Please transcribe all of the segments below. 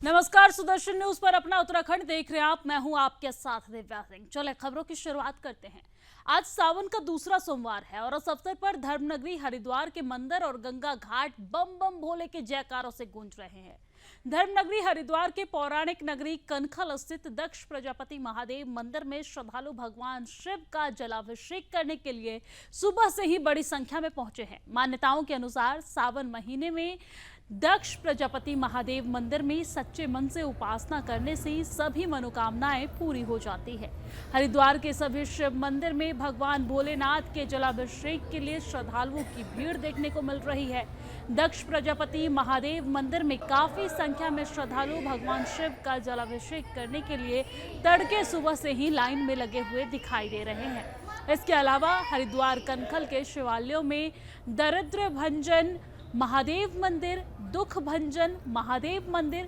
नमस्कार, सुदर्शन न्यूज पर अपना उत्तराखंड देख रहे हैं आप। मैं हूं आपके साथ दिव्या सिंह। चले खबरों की शुरुआत करते हैं। आज सावन का दूसरा सोमवार है और इस अवसर पर धर्मनगरी हरिद्वार के मंदिर और गंगा घाट बम बम भोले के जयकारों से गूंज रहे हैं। धर्मनगरी हरिद्वार के पौराणिक नगरी कनखल स्थित दक्ष प्रजापति महादेव मंदिर में श्रद्धालु भगवान शिव का जलाभिषेक करने के लिए सुबह से ही बड़ी संख्या में पहुंचे हैं। मान्यताओं के अनुसार सावन महीने में दक्ष प्रजापति महादेव मंदिर में सच्चे मन से उपासना करने से सभी मनोकामनाएं पूरी हो जाती है। हरिद्वार के सभी शिव मंदिर में भगवान भोलेनाथ के जलाभिषेक के लिए श्रद्धालुओं की भीड़ देखने को मिल रही है। दक्ष प्रजापति महादेव मंदिर में काफी संख्या में श्रद्धालु भगवान शिव का जलाभिषेक करने के लिए तड़के सुबह से ही लाइन में लगे हुए दिखाई दे रहे हैं। इसके अलावा हरिद्वार कनखल के शिवालयों में दरिद्र भंजन महादेव मंदिर, दुख भंजन महादेव मंदिर,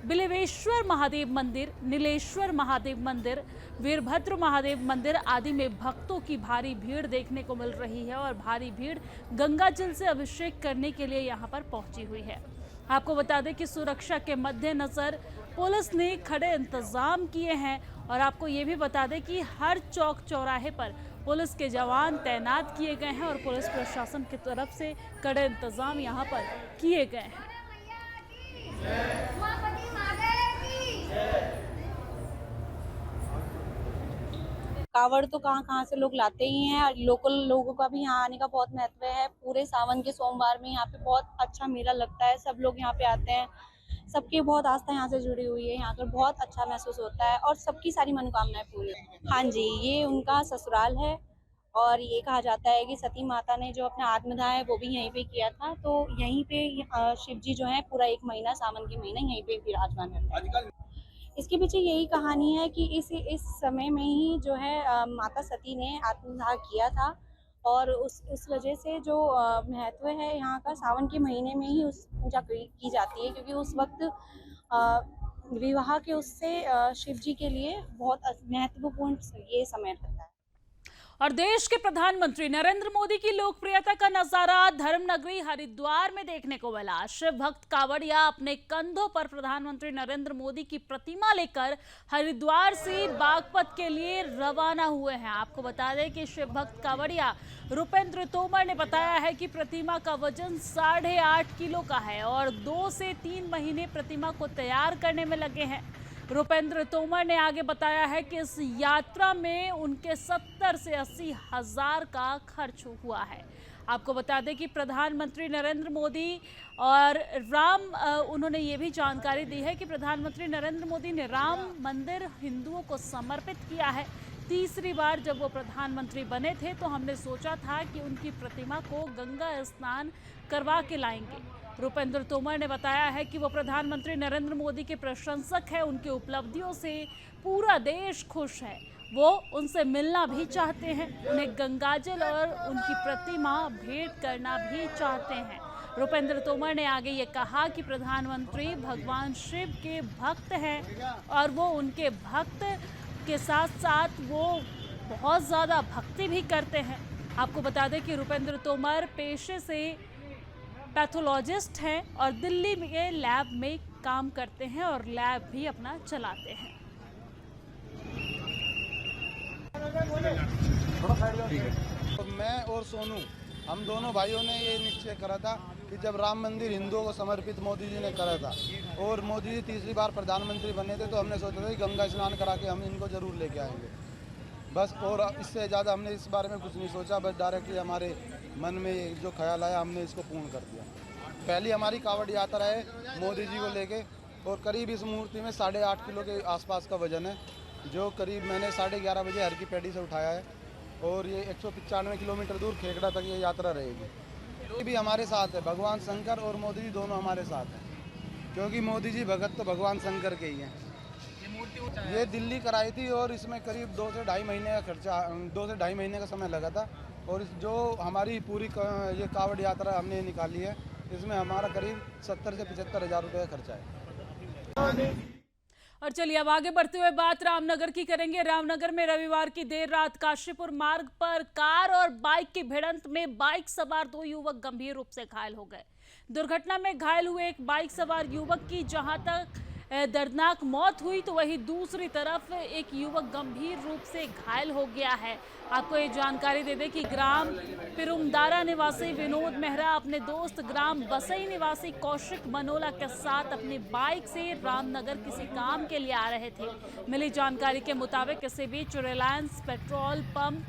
बिलेवेश्वर महादेव मंदिर, नीलेश्वर महादेव मंदिर, वीरभद्र महादेव मंदिर आदि में भक्तों की भारी भीड़ देखने को मिल रही है और भारी भीड़ गंगा जल से अभिषेक करने के लिए यहां पर पहुंची हुई है। आपको बता दें कि सुरक्षा के मद्देनजर पुलिस ने खड़े इंतजाम किए हैं और आपको ये भी बता दें कि हर चौक चौराहे पर पुलिस के जवान तैनात किए गए हैं और पुलिस प्रशासन की तरफ से कड़े इंतजाम यहां पर किए गए हैं। कावड़ तो कहाँ कहाँ से लोग लाते ही हैं और लोकल लोगों का भी यहाँ आने का बहुत महत्व है। पूरे सावन के सोमवार में यहाँ पे बहुत अच्छा मेला लगता है, सब लोग यहाँ पे आते हैं, सबकी बहुत आस्था यहाँ से जुड़ी हुई है। यहाँ पर बहुत अच्छा महसूस होता है और सबकी सारी मनोकामनाएं पूरी होती हैं। हाँ जी, ये उनका ससुराल है और ये कहा जाता है कि सती माता ने जो अपना आत्मदाह है वो भी यहीं पे किया था, तो यहीं पे शिव जी जो है पूरा एक महीना, सावन के महीना यहीं पे विराजमान रहते हैं। इसके पीछे यही कहानी है कि इस समय में ही जो है माता सती ने आत्मदाह किया था और उस वजह से जो महत्व है यहाँ का, सावन के महीने में ही उस पूजा की जाती है, क्योंकि उस वक्त विवाह के उससे शिव जी के लिए बहुत महत्वपूर्ण ये समय रहता है। और देश के प्रधानमंत्री नरेंद्र मोदी की लोकप्रियता का नजारा धर्मनगरी हरिद्वार में देखने को मिला। शिव भक्त कावड़िया अपने कंधों पर प्रधानमंत्री नरेंद्र मोदी की प्रतिमा लेकर हरिद्वार से बागपत के लिए रवाना हुए हैं। आपको बता दें कि शिव भक्त कावड़िया रुपेंद्र तोमर ने बताया है कि प्रतिमा का वजन 8.5 किलो का है और 2 से 3 महीने प्रतिमा को तैयार करने में लगे हैं। रुपेंद्र तोमर ने आगे बताया है कि इस यात्रा में उनके 70 से 80 हजार का खर्च हुआ है। आपको बता दें कि प्रधानमंत्री नरेंद्र मोदी और उन्होंने ये भी जानकारी दी है कि प्रधानमंत्री नरेंद्र मोदी ने राम मंदिर हिंदुओं को समर्पित किया है। तीसरी बार जब वो प्रधानमंत्री बने थे तो हमने सोचा था कि उनकी प्रतिमा को गंगा स्नान करवा के लाएंगे। रुपेंद्र तोमर ने बताया है कि वो प्रधानमंत्री नरेंद्र मोदी के प्रशंसक है, उनकी उपलब्धियों से पूरा देश खुश है। वो उनसे मिलना भी चाहते हैं, उन्हें गंगाजल और उनकी प्रतिमा भेंट करना भी चाहते हैं। रुपेंद्र तोमर ने आगे ये कहा कि प्रधानमंत्री भगवान शिव के भक्त हैं और वो उनके भक्त के साथ साथ वो बहुत ज़्यादा भक्ति भी करते हैं। आपको बता दें कि रुपेंद्र तोमर पेशे से पैथोलॉजिस्ट हैं और दिल्ली के लैब में काम करते हैं और लैब भी अपना चलाते हैं। तो मैं और सोनू, हम दोनों भाइयों ने ये निश्चय करा था कि जब राम मंदिर हिंदुओं को समर्पित मोदी जी ने करा था और मोदी जी तीसरी बार प्रधानमंत्री बने थे, तो हमने सोचा था कि गंगा स्नान करा के हम इनको जरूर लेके आएंगे बस। और इससे ज़्यादा हमने इस बारे में कुछ नहीं सोचा, बस डायरेक्टली हमारे मन में जो ख्याल आया हमने इसको पूर्ण कर दिया। पहली हमारी कावड़ यात्रा है मोदी जी को लेके और करीब इस मूर्ति में 8.5 किलो के आसपास का वजन है, जो करीब मैंने 11:30 बजे हर की पैड़ी से उठाया है और ये 195 किलोमीटर दूर खेकड़ा तक ये यात्रा रहेगी। ये भी हमारे साथ है, भगवान शंकर और मोदी जी दोनों हमारे साथ हैं, क्योंकि मोदी जी भगत तो भगवान शंकर के ही हैं। ये दिल्ली कराई थी और इसमें करीब 2 से ढाई महीने का खर्चा, 2 से ढाई महीने का समय लगा था और जो हमारी पूरी ये कावड़ यात्रा हमने निकाली है, इसमें हमारा करीब 70 से 75 हजार रुपये का खर्चा है। और चलिए अब आगे बढ़ते हुए बात रामनगर की करेंगे। रामनगर में रविवार की देर रात काशीपुर मार्ग पर कार और बाइक की भिड़ंत में बाइक सवार 2 युवक गंभीर रूप से घायल हो गए। दुर्घटना में घायल हुए एक बाइक सवार युवक की जहां तक दर्दनाक मौत हुई तो वहीं दूसरी तरफ एक युवक गंभीर रूप से घायल हो गया है। आपको ये जानकारी दे दें कि ग्राम पिरुमदारा निवासी विनोद मेहरा अपने दोस्त ग्राम बसई निवासी कौशिक मनोला के साथ अपनी बाइक से रामनगर किसी काम के लिए आ रहे थे। मिली जानकारी के मुताबिक इसी बीच रिलायंस पेट्रोल पंप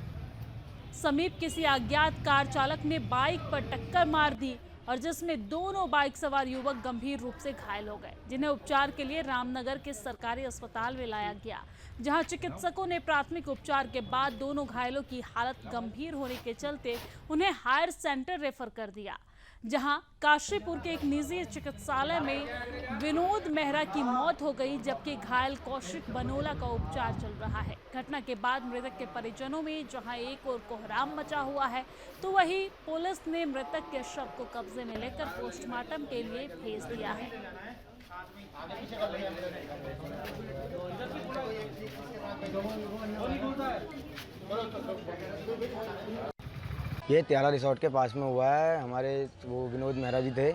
समीप किसी अज्ञात कार चालक ने बाइक पर टक्कर मार दी और जिसमें दोनों बाइक सवार युवक गंभीर रूप से घायल हो गए, जिन्हें उपचार के लिए रामनगर के सरकारी अस्पताल में लाया गया, जहां चिकित्सकों ने प्राथमिक उपचार के बाद दोनों घायलों की हालत गंभीर होने के चलते उन्हें हायर सेंटर रेफर कर दिया, जहां काशीपुर के एक निजी चिकित्सालय में विनोद मेहरा की मौत हो गई, जबकि घायल कौशिक बनोला का उपचार चल रहा है। घटना के बाद मृतक के परिजनों में जहां एक और कोहराम मचा हुआ है, तो वहीं पुलिस ने मृतक के शव को कब्जे में लेकर पोस्टमार्टम के लिए भेज दिया है। ये त्याला रिसोर्ट के पास में हुआ है। हमारे वो विनोद मेहरा जी थे,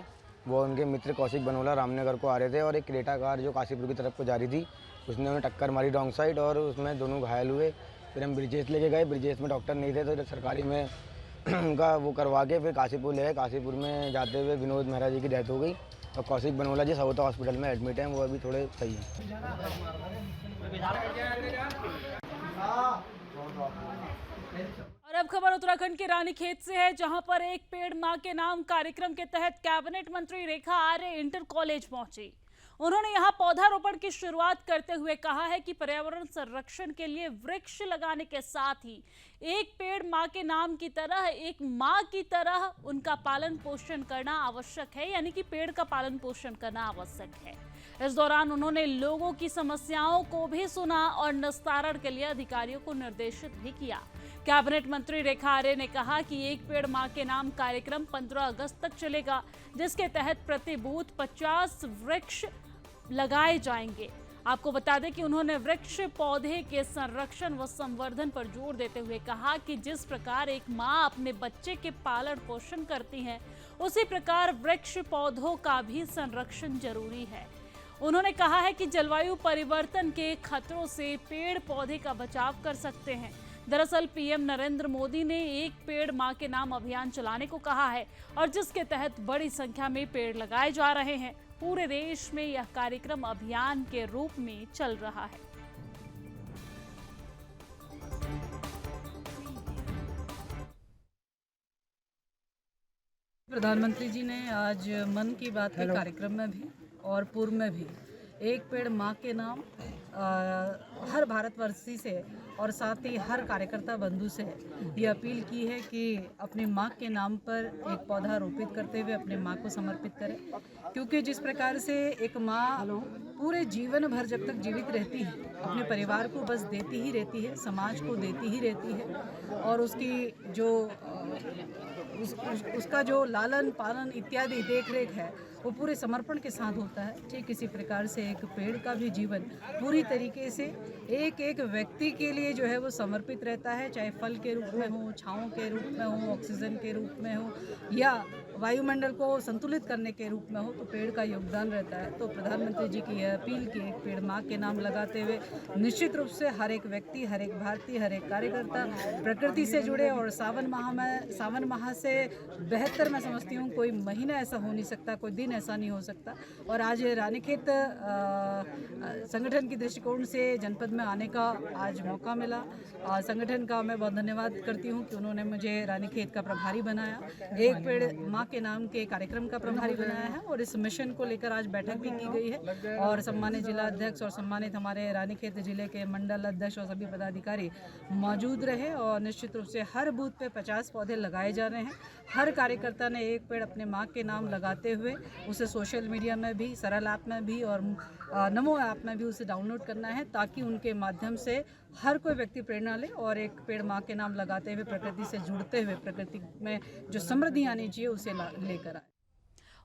वो उनके मित्र कौशिक बनोला रामनगर को आ रहे थे और एक क्रेटा कार जो काशीपुर की तरफ को जा रही थी, उसने उन्हें टक्कर मारी रॉन्ग साइड और उसमें दोनों घायल हुए। फिर हम ब्रिजेश लेके गए, ब्रिजेश में डॉक्टर नहीं थे तो सरकारी में उनका वो करवा के फिर काशीपुर ले गए। काशीपुर में जाते हुए विनोद मेहरा जी की डेथ हो गई और कौशिक बनोला जी सवोता हॉस्पिटल में एडमिट हैं, वो अभी थोड़े सही हैं। और अब खबर उत्तराखंड के रानीखेत से है, जहां पर एक पेड़ मां के नाम कार्यक्रम के तहत कैबिनेट मंत्री रेखा आर्य इंटर कॉलेज पहुंची। उन्होंने यहां पौधारोपण की शुरुआत करते हुए कहा है कि पर्यावरण संरक्षण के लिए वृक्ष लगाने के साथ ही एक पेड़ मां के नाम की तरह, एक मां की तरह उनका पालन पोषण करना आवश्यक है, यानी कि पेड़ का पालन पोषण करना आवश्यक है। इस दौरान उन्होंने लोगों की समस्याओं को भी सुना और निस्तारण के लिए अधिकारियों को निर्देशित भी किया। कैबिनेट मंत्री रेखा आर्य ने कहा कि एक पेड़ मां के नाम कार्यक्रम 15 अगस्त तक चलेगा, जिसके तहत प्रति बूथ 50 वृक्ष लगाए जाएंगे। आपको बता दें कि उन्होंने वृक्ष पौधे के संरक्षण व संवर्धन पर जोर देते हुए कहा कि जिस प्रकार एक मां अपने बच्चे के पालन पोषण करती है, उसी प्रकार वृक्ष पौधों का भी संरक्षण जरूरी है। उन्होंने कहा है कि जलवायु परिवर्तन के खतरों से पेड़ पौधे का बचाव कर सकते हैं। दरअसल पीएम नरेंद्र मोदी ने एक पेड़ मां के नाम अभियान चलाने को कहा है और जिसके तहत बड़ी संख्या में पेड़ लगाए जा रहे हैं। पूरे देश में यह कार्यक्रम अभियान के रूप में चल रहा है। प्रधानमंत्री जी ने आज मन की बात के कार्यक्रम में भी और पूर्व में भी एक पेड़ मां के नाम हर भारतवर्षी से और साथ ही हर कार्यकर्ता बंधु से ये अपील की है कि अपनी मां के नाम पर एक पौधा रोपित करते हुए अपने मां को समर्पित करें, क्योंकि जिस प्रकार से एक मां पूरे जीवन भर जब तक जीवित रहती है अपने परिवार को बस देती ही रहती है, समाज को देती ही रहती है और उसकी जो उसका जो लालन पालन इत्यादि देख रेख है वो पूरे समर्पण के साथ होता है। ठीक इसी प्रकार से एक पेड़ का भी जीवन पूरी तरीके से एक एक व्यक्ति के लिए जो है वो समर्पित रहता है, चाहे फल के रूप में हो, छाँव के रूप में हो, ऑक्सीजन के रूप में हो या वायुमंडल को संतुलित करने के रूप में हो, तो पेड़ का योगदान रहता है। तो प्रधानमंत्री जी की यह अपील कि एक पेड़ मां के नाम लगाते हुए निश्चित रूप से हर एक व्यक्ति, हर एक भारतीय, हर एक कार्यकर्ता प्रकृति से जुड़े और सावन माह से बेहतर मैं समझती हूँ कोई महीना ऐसा हो नहीं सकता, कोई दिन ऐसा नहीं हो सकता। और आज रानीखेत संगठन की दृष्टिकोण से जनपद में आने का आज मौका मिला। संगठन का मैं बहुत धन्यवाद करती हूँ कि उन्होंने मुझे रानीखेत का प्रभारी बनाया, एक पेड़ मां के नाम के कार्यक्रम का प्रभारी बनाया है और इस मिशन को लेकर आज बैठक भी की गई है और सम्मानित जिला अध्यक्ष और सम्मानित हमारे रानीखेत जिले के मंडल अध्यक्ष और सभी पदाधिकारी मौजूद रहे और निश्चित रूप से हर बूथ पे 50 पौधे लगाए जा रहे हैं। हर कार्यकर्ता ने एक पेड़ अपने मां के नाम लगाते हुए उसे सोशल मीडिया में भी, सरल ऐप में भी और नमो ऐप में भी उसे डाउनलोड करना है, ताकि उनके माध्यम से हर कोई व्यक्ति प्रेरणा ले और एक पेड़ मां के नाम लगाते हुए प्रकृति से जुड़ते हुए प्रकृति में जो समृद्धि आनी चाहिए उसे लेकर आए।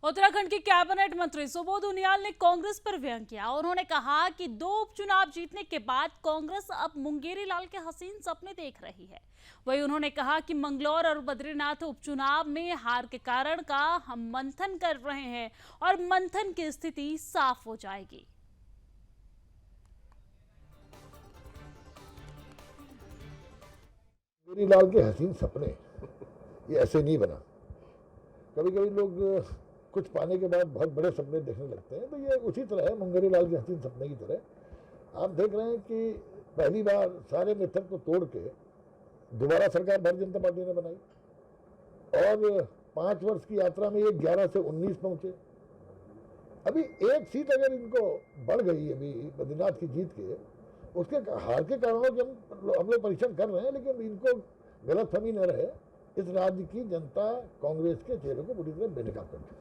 उत्तराखंड की कैबिनेट मंत्री सुबोध उनियाल ने कांग्रेस पर व्यंग किया। उन्होंने कहा कि 2 उपचुनाव जीतने के बाद कांग्रेस अब मुंगेरी लाल के हसीन सपने देख रही है। वहीं उन्होंने कहा कि मंगलौर और बद्रीनाथ उपचुनाव में हार के कारण का हम मंथन कर रहे हैं और मंथन की स्थिति साफ हो जाएगी। मुंगेरी लाल के हसीन सपने ये ऐसे नहीं बना। कभी कभी लोग कुछ पाने के बाद बहुत बड़े सपने देखने लगते हैं, तो ये उसी तरह है, मुंगेरी लाल के हसीन सपने की तरह। आप देख रहे हैं कि पहली बार सारे मिथक को तोड़ के दोबारा सरकार भारतीय जनता पार्टी ने बनाई और 5 वर्ष की यात्रा में ये 11 से 19 पहुंचे। अभी एक सीट अगर इनको बढ़ गई अभी बद्रीनाथ की जीत के, उसके हार के कारणों की हम लोग परीक्षण कर रहे हैं, लेकिन इनको गलतफहमी न रहे। इस राज्य की जनता कांग्रेस के चेहरे को पूरी तरह बेनकाब कर चुकी है।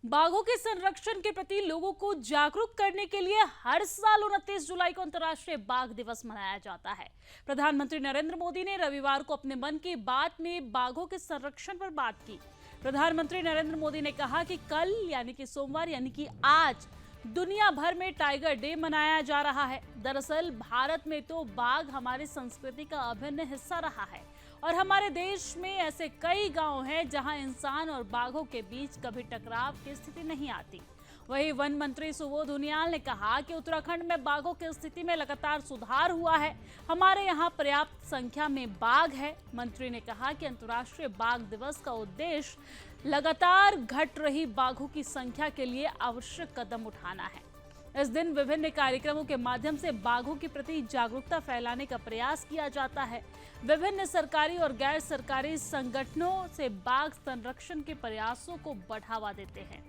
बाघों के संरक्षण के प्रति लोगों को जागरूक करने के लिए हर साल 29 जुलाई को अंतर्राष्ट्रीय बाघ दिवस मनाया जाता है। प्रधानमंत्री नरेंद्र मोदी ने रविवार को अपने मन की बात में बाघों के संरक्षण पर बात की। प्रधानमंत्री नरेंद्र मोदी ने कहा कि कल यानी कि सोमवार यानी कि आज दुनिया भर में टाइगर डे मनाया जा रहा है। दरअसल भारत में तो बाघ हमारी संस्कृति का अभिन्न हिस्सा रहा है और हमारे देश में ऐसे कई गांव हैं जहां इंसान और बाघों के बीच कभी टकराव की स्थिति नहीं आती। वहीं वन मंत्री सुबोध उनियाल ने कहा कि उत्तराखंड में बाघों की स्थिति में लगातार सुधार हुआ है। हमारे यहाँ पर्याप्त संख्या में बाघ है। मंत्री ने कहा कि अंतर्राष्ट्रीय बाघ दिवस का उद्देश्य लगातार घट रही बाघों की संख्या के लिए आवश्यक कदम उठाना है। इस दिन विभिन्न कार्यक्रमों के माध्यम से बाघों के प्रति जागरूकता फैलाने का प्रयास किया जाता है। विभिन्न सरकारी और गैर सरकारी संगठनों से बाघ संरक्षण के प्रयासों को बढ़ावा देते हैं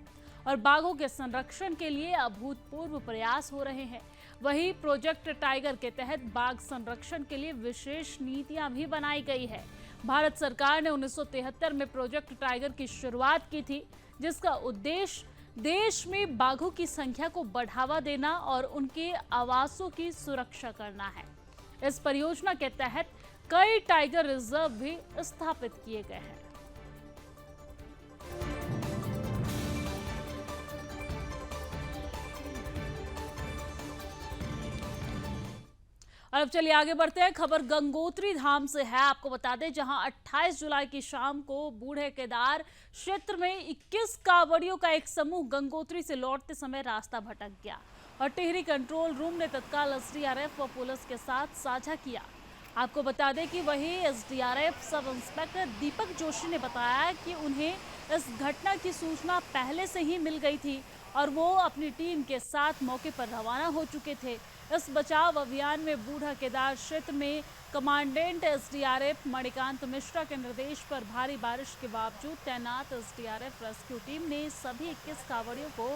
और बाघों के संरक्षण के लिए अभूतपूर्व प्रयास हो रहे हैं। वहीं प्रोजेक्ट टाइगर के तहत बाघ संरक्षण के लिए विशेष नीतियां भी बनाई गई है। भारत सरकार ने 1973 में प्रोजेक्ट टाइगर की शुरुआत की थी, जिसका उद्देश्य देश में बाघों की संख्या को बढ़ावा देना और उनके आवासों की सुरक्षा करना है। इस परियोजना के तहत कई टाइगर रिजर्व भी स्थापित किए गए हैं। और अब चलिए आगे बढ़ते हैं। खबर गंगोत्री धाम से है। आपको बता दें, जहां 28 जुलाई की शाम को बूढ़े केदार क्षेत्र में 21 कांवड़ियों का एक समूह गंगोत्री से लौटते समय रास्ता भटक गया और टिहरी कंट्रोल रूम ने तत्काल एसडीआरएफ व पुलिस के साथ साझा किया। आपको बता दें कि वहीं SDRF sub inspector Deepak Joshi ने बताया कि उन्हें इस घटना की सूचना पहले से ही मिल गई थी और वो अपनी टीम के साथ मौके पर रवाना हो चुके थे। इस बचाव अभियान में बूढ़ा केदार क्षेत्र में कमांडेंट एसडीआरएफ मणिकांत मिश्रा के निर्देश पर भारी बारिश के बावजूद तैनात एसडीआरएफ रेस्क्यू टीम ने सभी 21 कांवड़ियों को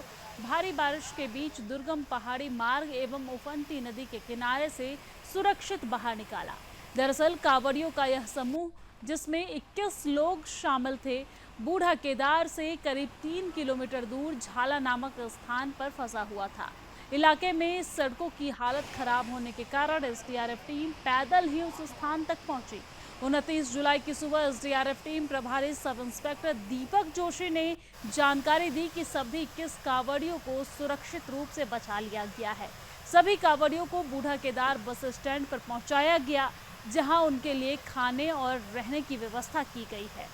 भारी बारिश के बीच दुर्गम पहाड़ी मार्ग एवं उफनती नदी के किनारे से सुरक्षित बाहर निकाला। दरअसल कांवड़ियों का यह समूह, जिसमें 21 लोग शामिल थे, बूढ़ा केदार से करीब 3 किलोमीटर दूर झाला नामक स्थान पर फंसा हुआ था। इलाके में सड़कों की हालत खराब होने के कारण एसडीआरएफ टीम पैदल ही उस स्थान तक पहुंची। 29 जुलाई की सुबह एसडीआरएफ टीम प्रभारी सब इंस्पेक्टर दीपक जोशी ने जानकारी दी कि सभी 21 कांवड़ियों को सुरक्षित रूप से बचा लिया गया है। सभी कांवड़ियों को बूढ़ा केदार बस स्टैंड पर पहुंचाया गया, जहां उनके लिए खाने और रहने की व्यवस्था की गई है।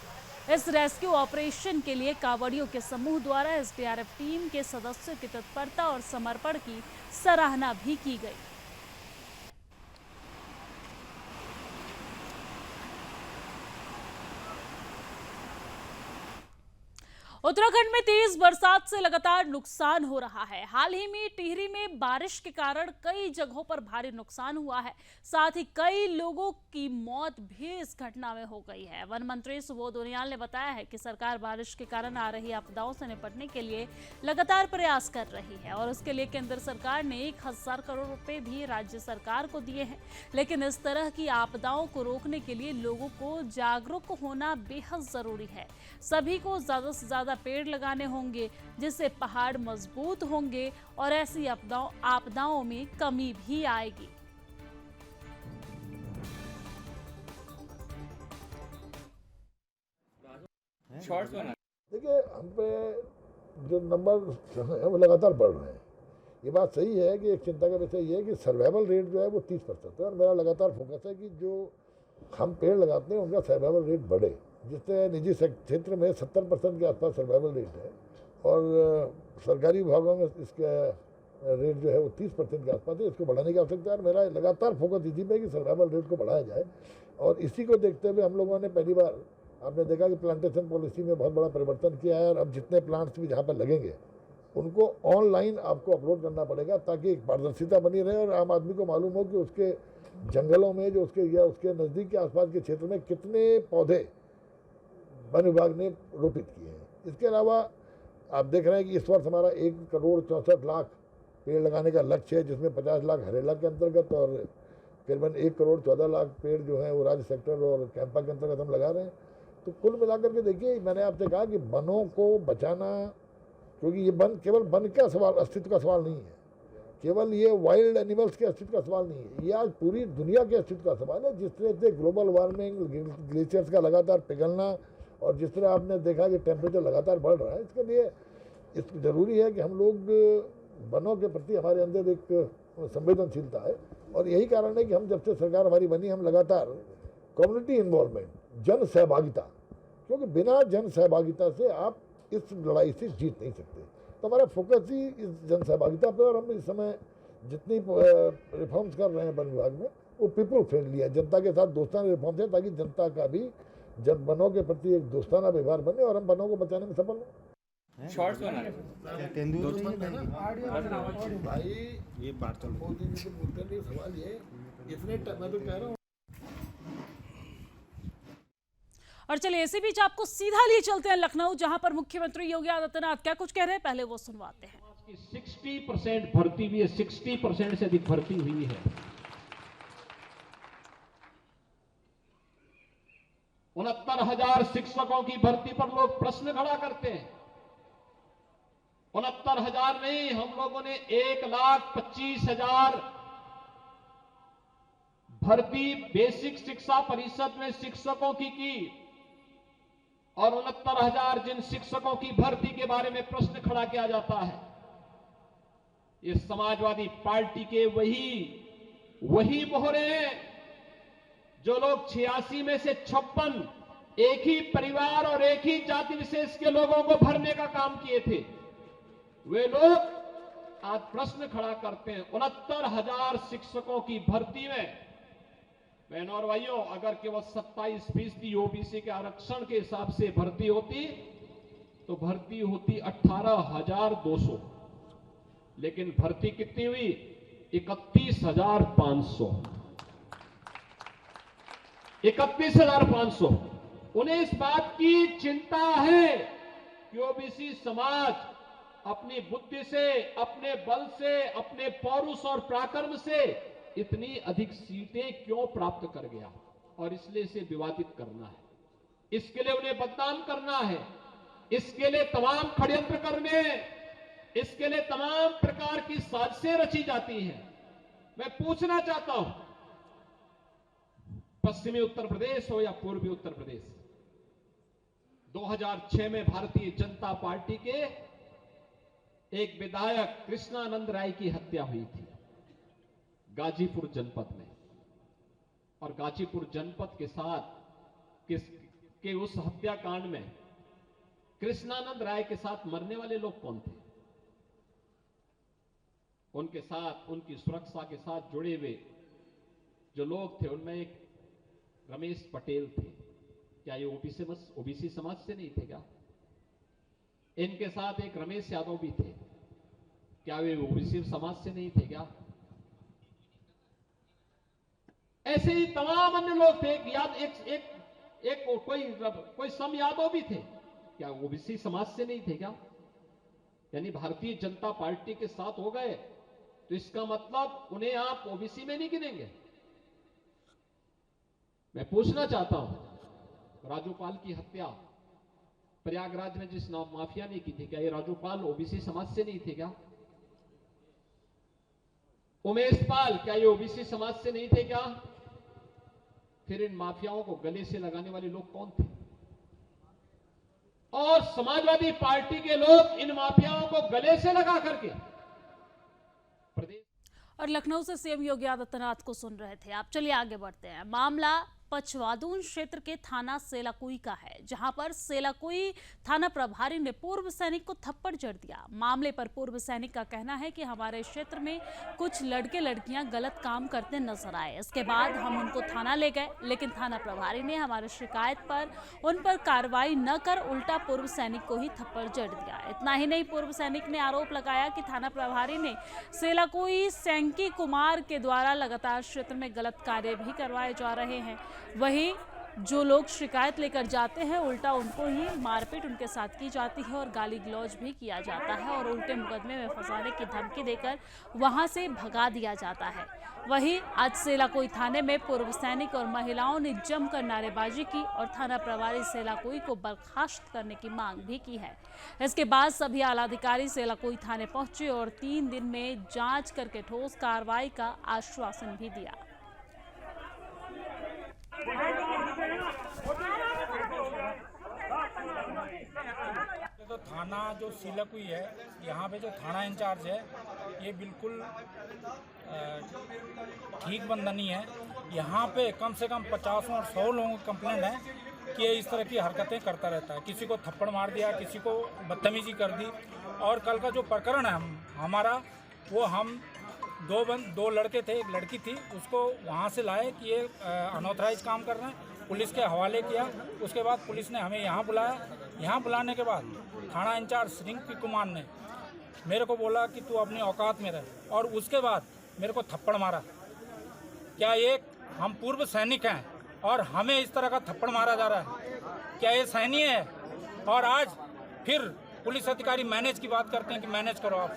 इस रेस्क्यू ऑपरेशन के लिए कांवड़ियों के समूह द्वारा एसडीआरएफ टीम के सदस्यों की तत्परता और समर्पण की सराहना भी की गई। उत्तराखंड में तेज बरसात से लगातार नुकसान हो रहा है। हाल ही में टिहरी में बारिश के कारण कई जगहों पर भारी नुकसान हुआ है। साथ ही कई लोगों की मौत भी इस घटना में हो गई है। वन मंत्री सुबोध उनियाल ने बताया है कि सरकार बारिश के कारण आ रही आपदाओं से निपटने के लिए लगातार प्रयास कर रही है और इसके लिए केंद्र सरकार ने 1000 करोड़ रुपए भी राज्य सरकार को दिए हैं। लेकिन इस तरह की आपदाओं को रोकने के लिए लोगों को जागरूक होना बेहद जरूरी है। सभी को ज्यादा से ज्यादा पेड़ लगाने होंगे, जिससे पहाड़ मजबूत होंगे और ऐसी आपदाओं में कमी भी आएगी। देखिए, हम पे जो नंबर है वो लगातार बढ़ रहे हैं। ये बात सही है कि एक चिंता का विषय ये है कि सर्वाइवल रेट जो है वो 30% है, और मेरा लगातार फोकस है कि जो हम पेड़ लगाते हैं उनका सर्वाइवल रेट बढ़े, जिससे निजी क्षेत्र में 70% के आसपास सर्वाइवल रेट है, और सरकारी विभागों में इसका रेट जो है वो 30% के आसपास है। इसको बढ़ाने की आवश्यकता है, और मेरा लगातार फोकस इसी पे कि सर्वाइवल रेट को बढ़ाया जाए। और इसी को देखते हुए हम लोगों ने पहली बार, आपने देखा कि प्लांटेशन पॉलिसी में बहुत बड़ा परिवर्तन किया है, और अब जितने प्लांट्स भी जहाँ पर लगेंगे उनको ऑनलाइन आपको अपलोड करना पड़ेगा, ताकि एक पारदर्शिता बनी रहे और आम आदमी को मालूम हो कि उसके जंगलों में जो उसके या उसके नज़दीक के आसपास के क्षेत्र में कितने पौधे वन विभाग ने रोपित किए हैं। इसके अलावा आप देख रहे हैं कि इस वर्ष हमारा 1,64,00,000 पेड़ लगाने का लक्ष्य है, जिसमें 50 लाख हरेला के अंतर्गत और करीबन 1,14,00,000 पेड़ जो हैं वो राज्य सेक्टर और कैंपा के अंतर्गत हम लगा रहे हैं। तो कुल मिलाकर के देखिए, मैंने आपसे कहा कि वनों को बचाना, क्योंकि ये वन केवल वन का सवाल, अस्तित्व का सवाल नहीं है, केवल ये वाइल्ड एनिमल्स के अस्तित्व का सवाल नहीं है, ये आज पूरी दुनिया के अस्तित्व का सवाल है। जिस तरह से ग्लोबल वार्मिंग, ग्लेशियर्स का लगातार पिघलना, और जिस तरह आपने देखा कि टेम्परेचर लगातार बढ़ रहा है, इसके लिए ज़रूरी है कि हम लोग वनों के प्रति हमारे अंदर एक संवेदनशीलता है। और यही कारण है कि हम जब से सरकार हमारी बनी, हम लगातार कम्युनिटी इन्वॉल्वमेंट, जन सहभागिता, क्योंकि बिना जन सहभागिता से आप इस लड़ाई से जीत नहीं सकते। तो हमारा फोकस ही इस जन सहभागिता पे, और हम इस समय जितनी रिफॉर्म्स कर रहे हैं वन विभाग में वो पीपल फ्रेंडली है, जनता के साथ दोस्ताना रिफॉर्म्स है, ताकि जनता का भी जन वनों के प्रति एक दोस्ताना व्यवहार बने और हम वनों को बचाने में सफल हों। शॉर्ट्स बना रहे भाई ये बात तो बोलते नहीं, सवाल ये इतने मैं तो कह रहा हूँ। और चलिए इसी बीच आपको सीधा लिए चलते हैं लखनऊ, जहां पर मुख्यमंत्री योगी आदित्यनाथ क्या कुछ कह रहे हैं, पहले वो सुनवाते हैं। 60% भर्ती हुई है, 60% से अधिक भर्ती हुई है। 69,000 शिक्षकों की भर्ती पर लोग प्रश्न खड़ा करते हैं। 69,000 नहीं, हम लोगों ने 1,25,000 भर्ती बेसिक शिक्षा परिषद में शिक्षकों की और 69,000 जिन शिक्षकों की भर्ती के बारे में प्रश्न खड़ा किया जाता है, ये समाजवादी पार्टी के वही मोहरे हैं जो लोग 86 में से 56 एक ही परिवार और एक ही जाति विशेष के लोगों को भरने का काम किए थे। वे लोग आज प्रश्न खड़ा करते हैं। 69,000 शिक्षकों की भर्ती में, बहनों और भाइयों, अगर केवल 27% ओबीसी के आरक्षण के हिसाब से भर्ती होती तो भर्ती होती 18,200, लेकिन भर्ती कितनी हुई? 31,500। 31,500। उन्हें इस बात की चिंता है कि ओबीसी समाज अपनी बुद्धि से, अपने बल से, अपने पौरुष और पराक्रम से इतनी अधिक सीटें क्यों प्राप्त कर गया, और इसलिए इसे विवादित करना है, इसके लिए उन्हें बदनाम करना है, इसके लिए तमाम षड्यंत्र करने, इसके लिए तमाम प्रकार की साजिशें रची जाती हैं। मैं पूछना चाहता हूं, पश्चिमी उत्तर प्रदेश हो या पूर्वी उत्तर प्रदेश, 2006 में भारतीय जनता पार्टी के एक विधायक कृष्णानंद राय की हत्या हुई थी गाजीपुर जनपद में, और गाजीपुर जनपद के साथ के उस हत्याकांड में कृष्णानंद राय के साथ मरने वाले लोग कौन थे? उनके साथ, उनकी सुरक्षा के साथ जुड़े हुए जो लोग थे, उनमें एक रमेश पटेल थे। क्या ये ओबीसी समाज से नहीं थे क्या? इनके साथ एक रमेश यादव भी थे, क्या वे ओबीसी समाज से नहीं थे क्या? ऐसे ही तमाम अन्य लोग थे। कोई सम यादव भी थे, क्या ओबीसी समाज से नहीं थे क्या? यानी भारतीय जनता पार्टी के साथ हो गए तो इसका मतलब उन्हें आप ओबीसी में नहीं गिनेंगे। मैं पूछना चाहता हूं, राजूपाल की हत्या प्रयागराज में जिस माफिया ने की थी, क्या ये राजूपाल ओबीसी समाज से नहीं थे क्या? उमेश पाल, क्या ये ओबीसी समाज से नहीं थे क्या? फिर इन माफियाओं को गले से लगाने वाले लोग कौन थे? और समाजवादी पार्टी के लोग इन माफियाओं को गले से लगा करके प्रदेश। और लखनऊ से सीएम योगी आदित्यनाथ को सुन रहे थे आप। चलिए आगे बढ़ते हैं। मामला पचवादून क्षेत्र के थाना सेलाकुई का है, जहां पर सेलाकुई थाना प्रभारी ने पूर्व सैनिक को थप्पड़ जड़ दिया। मामले पर पूर्व सैनिक का कहना है कि हमारे क्षेत्र में कुछ लड़के लड़कियां गलत काम करते नजर आए, इसके बाद हम उनको थाना ले गए, लेकिन थाना प्रभारी ने हमारी शिकायत पर उन पर कार्रवाई न कर उल्टा पूर्व सैनिक को ही थप्पड़ जड़ दिया। इतना ही नहीं, पूर्व सैनिक ने आरोप लगाया कि थाना प्रभारी ने सेलाकुई सैंकी कुमार के द्वारा लगातार क्षेत्र में गलत कार्य भी करवाए जा रहे हैं। वहीं जो लोग शिकायत लेकर जाते हैं उल्टा उनको ही मारपीट उनके साथ की जाती है और गाली गलौज भी किया जाता है और उल्टे मुकदमे में फंसाने की धमकी देकर वहां से भगा दिया जाता है। वहीं आज सेलाकुई थाने में पूर्व सैनिक और महिलाओं ने जमकर नारेबाजी की और थाना प्रभारी सेलाकुई को बर्खास्त करने की मांग भी की है। इसके बाद सभी आलाधिकारी सेलाकुई थाने पहुंचे और 3 दिन में जांच करके ठोस कार्रवाई का आश्वासन भी दिया। तो थाना जो सेलाकुई है, यहाँ पे जो थाना इंचार्ज है ये बिल्कुल ठीक बंदा नहीं है। यहाँ पे कम से कम 50 और 100 लोगों की कंप्लेंट है कि ये इस तरह की हरकतें करता रहता है। किसी को थप्पड़ मार दिया, किसी को बदतमीजी कर दी। और कल का जो प्रकरण है हमारा, वो हम दो लड़के थे, एक लड़की थी, उसको वहाँ से लाए कि ये अनऑथराइज काम कर रहे हैं, पुलिस के हवाले किया। उसके बाद पुलिस ने हमें यहाँ बुलाया। यहाँ बुलाने के बाद थाना इंचार्ज सैंकी कुमार ने मेरे को बोला कि तू अपनी औकात में रह, और उसके बाद मेरे को थप्पड़ मारा। क्या ये हम पूर्व सैनिक हैं और हमें इस तरह का थप्पड़ मारा जा रहा है? क्या ये सैन्य है? और आज फिर पुलिस अधिकारी मैनेज की बात करते हैं कि मैनेज करो आप।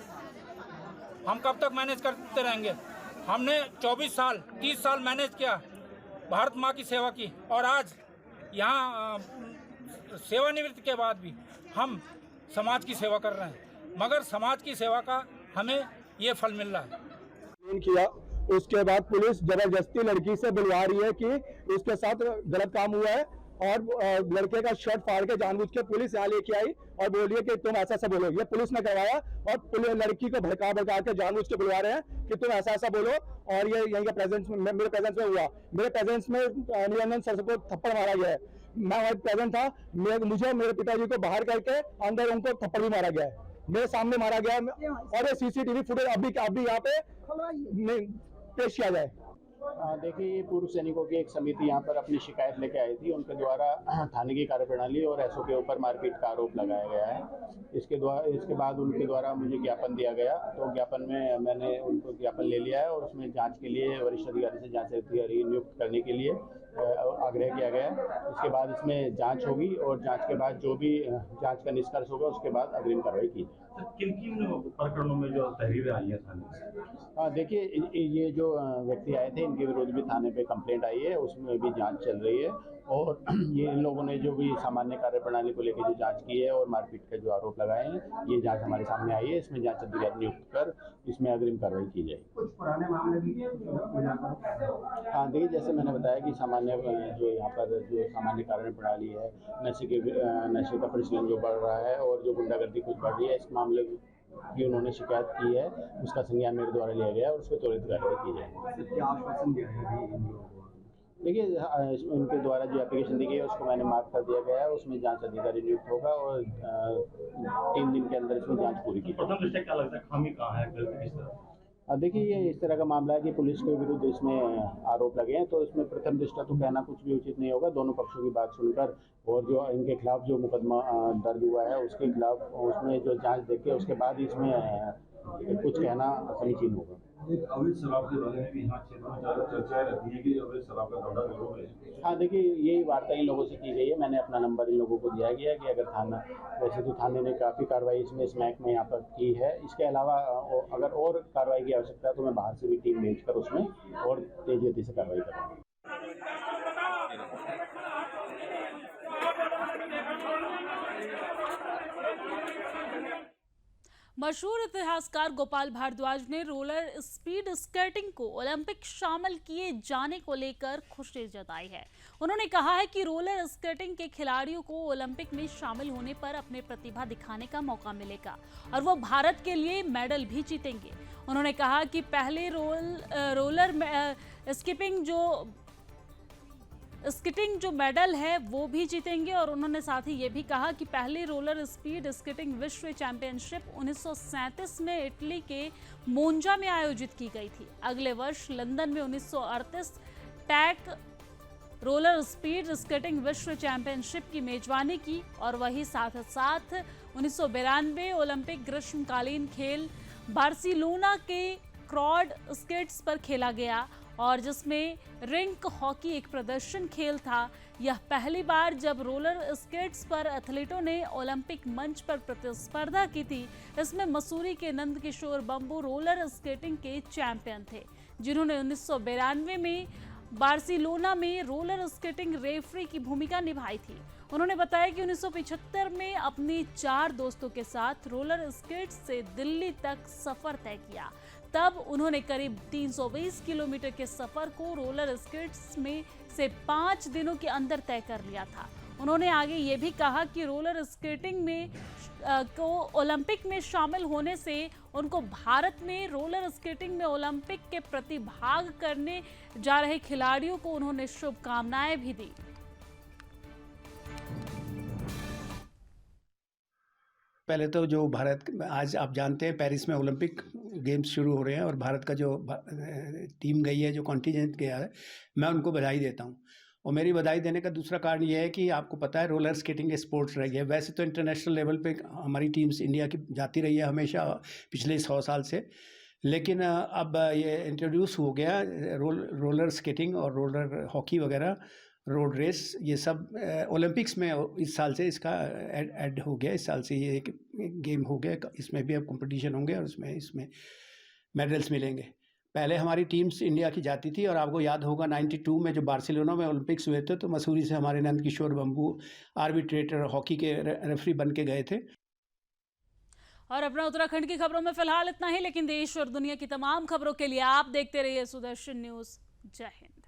हम कब तक मैनेज करते रहेंगे? हमने 24 साल 30 साल मैनेज किया, भारत माँ की सेवा की, और आज यहाँ सेवानिवृत्ति के बाद भी हम समाज की सेवा कर रहे हैं, मगर समाज की सेवा का हमें ये फल मिल रहा है। किया, उसके बाद पुलिस जबरदस्ती लड़की से बुलवा रही है कि उसके साथ गलत काम हुआ है, और लड़के का शर्ट फाड़ के जानबूझ के पुलिस यहाँ लेके आई और बोलिए कि तुम ऐसा ऐसा बोलो। ये पुलिस ने करवाया और लड़की को भड़का के जानबूझ के बुलवा रहे हैं कि तुम ऐसा ऐसा बोलो। और ये यहीं के प्रेजेंस में, मेरे प्रेजेंस में हुआ। मेरे प्रेजेंस में निरंजन सर को थप्पड़ मारा गया है। मैं वही प्रेजेंट था। मुझे मेरे पिताजी को बाहर करके अंदर उनको थप्पड़ भी मारा गया है, मेरे सामने मारा गया है। और ये सीसीटीवी फुटेज अभी यहाँ पे पेश किया जाए। देखिए, ये पूर्व सैनिकों की एक समिति यहाँ पर अपनी शिकायत लेके आई थी। उनके द्वारा थाने की कार्यप्रणाली और एसओ के ऊपर मारपीट का आरोप लगाया गया है। इसके बाद उनके द्वारा मुझे ज्ञापन दिया गया, तो ज्ञापन में मैंने उनको ज्ञापन ले लिया है और उसमें जांच के लिए वरिष्ठ अधिकारी से जांच अधिकारी नियुक्त करने के लिए आग्रह किया गया है। इसके बाद इसमें जांच होगी और जांच के बाद जो भी जांच का निष्कर्ष होगा उसके बाद अग्रिम कार्रवाई की जाएगी। किन प्रकरणों में जो तहरीरें आई हैं थाने से? हाँ, देखिए, ये जो व्यक्ति आए थे इनके विरुद्ध भी थाने पे कंप्लेंट आई है, उसमें भी जांच चल रही है। और ये इन लोगों ने जो भी सामान्य कार्यप्रणाली को लेकर जो जांच की है और मारपीट के जो आरोप लगाए हैं, ये जांच हमारे सामने आई है। इसमें जांच अधिकारी नियुक्त कर इसमें अग्रिम कार्रवाई की जाएगी। कुछ पुराने मामले भी? हाँ, देखिए, जैसे मैंने बताया कि सामान्य जो यहाँ पर जो सामान्य कार्यप्रणाली है, नशे का प्रचलन जो बढ़ रहा है और जो गुंडागर्दी कुछ बढ़ रही है, इस मामले की उन्होंने शिकायत की है, उसका संज्ञान मेरे द्वारा लिया गया और उस पर त्वरित कार्रवाई की जाएगी। क्या आश्वासन दिया है? देखिए, उनके द्वारा जो एप्लीकेशन दी गई है उसको मैंने मार्क कर दिया गया है। उसमें जांच अधिकारी नियुक्त होगा और 3 दिन के अंदर इसमें जांच पूरी की जाएगी। प्रथम दृष्टया क्या लगता है, खामी कहाँ है, गलती किस तरह? देखिए, ये इस तरह का मामला है कि पुलिस के विरुद्ध इसमें आरोप लगे हैं, तो इसमें प्रथम दृष्टया तो कहना कुछ भी उचित नहीं होगा। दोनों पक्षों की बात सुनकर और जो इनके खिलाफ जो मुकदमा दर्ज हुआ है उसके खिलाफ उसमें जो जांच देखे उसके बाद इसमें कुछ कहना समीचीन होगा। अवैध शराब के बारे में भी यहाँ क्षेत्र में ज़्यादा चर्चाएं रहती है कि अवैध शराब का धंधा करोगे? हाँ, देखिए, यही वार्ता इन लोगों से की गई है। मैंने अपना नंबर इन लोगों को दिया गया है कि अगर थाना, वैसे तो थाने ने काफ़ी कार्रवाई इसमें स्मैक में यहाँ पर की है, इसके अलावा अगर और कार्रवाई की आवश्यकता है तो मैं बाहर से भी टीम भेजकर उसमें और तेजी गति से कार्रवाई करूँगा। मशहूर इतिहासकार गोपाल भारद्वाज ने रोलर स्पीड स्केटिंग को ओलंपिक शामिल किए जाने को लेकर खुशी जताई है। उन्होंने कहा है कि रोलर स्केटिंग के खिलाड़ियों को ओलंपिक में शामिल होने पर अपने प्रतिभा दिखाने का मौका मिलेगा और वो भारत के लिए मेडल भी जीतेंगे। उन्होंने कहा कि पहले रोलर स्कीटिंग जो मेडल है वो भी जीतेंगे और उन्होंने साथ ही ये भी कहा कि पहली रोलर स्पीड स्केटिंग विश्व चैंपियनशिप 1937 में इटली के मोन्जा में आयोजित की गई थी। अगले वर्ष लंदन में 1938 टैक रोलर स्पीड स्केटिंग विश्व चैंपियनशिप की मेजबानी की और वही साथ साथ 1992 ओलंपिक ग्रीष्मकालीन खेल बार्सिलोना के क्रॉड स्केट्स पर खेला गया और जिसमें रिंक हॉकी एक प्रदर्शन खेल था। यह पहली बार जब रोलर स्केट्स पर एथलीटों ने ओलंपिक मंच पर प्रतिस्पर्धा की थी। इसमें मसूरी के Nand Kishore bamboo roller skating के चैंपियन थे, जिन्होंने 1992 में बार्सिलोना में रोलर स्केटिंग रेफरी की भूमिका निभाई थी। उन्होंने बताया कि 1975 में अपने 4 दोस्तों के साथ रोलर स्केट्स से दिल्ली तक सफर तय किया। तब उन्होंने करीब 320 किलोमीटर के सफर को रोलर स्केट्स में से 5 दिनों के अंदर तय कर लिया था। उन्होंने आगे ये भी कहा कि रोलर स्केटिंग में को ओलंपिक में शामिल होने से उनको भारत में रोलर स्केटिंग में ओलंपिक के प्रतिभाग करने जा रहे खिलाड़ियों को उन्होंने शुभकामनाएं भी दी। पहले तो जो भारत आज आप जानते हैं पेरिस में ओलंपिक गेम्स शुरू हो रहे हैं और भारत का जो टीम गई है, जो कॉन्टिजेंट गया है, मैं उनको बधाई देता हूं। और मेरी बधाई देने का दूसरा कारण यह है कि आपको पता है रोलर स्केटिंग स्पोर्ट्स रही है। वैसे तो इंटरनेशनल लेवल पे हमारी टीम्स इंडिया की जाती रही है हमेशा पिछले 100 साल से, लेकिन अब ये इंट्रोड्यूस हो गया रोलर स्केटिंग और रोलर हॉकी वगैरह, रोड रेस, ये सब ओलंपिक्स में इस साल से इसका ऐड हो गया। इस साल से ये एक गेम हो गया, इसमें भी अब कंपटीशन होंगे और इसमें मेडल्स मिलेंगे। पहले हमारी टीम्स इंडिया की जाती थी और आपको याद होगा 92 में जो बार्सिलोना में ओलंपिक्स हुए थे तो मसूरी से हमारे Nand Kishore bamboo arbitrator hockey के रेफरी बन के गए थे। और अपना उत्तराखंड की खबरों में फिलहाल इतना ही, लेकिन देश और दुनिया की तमाम खबरों के लिए आप देखते रहिए सुदर्शन न्यूज़। जय हिंद।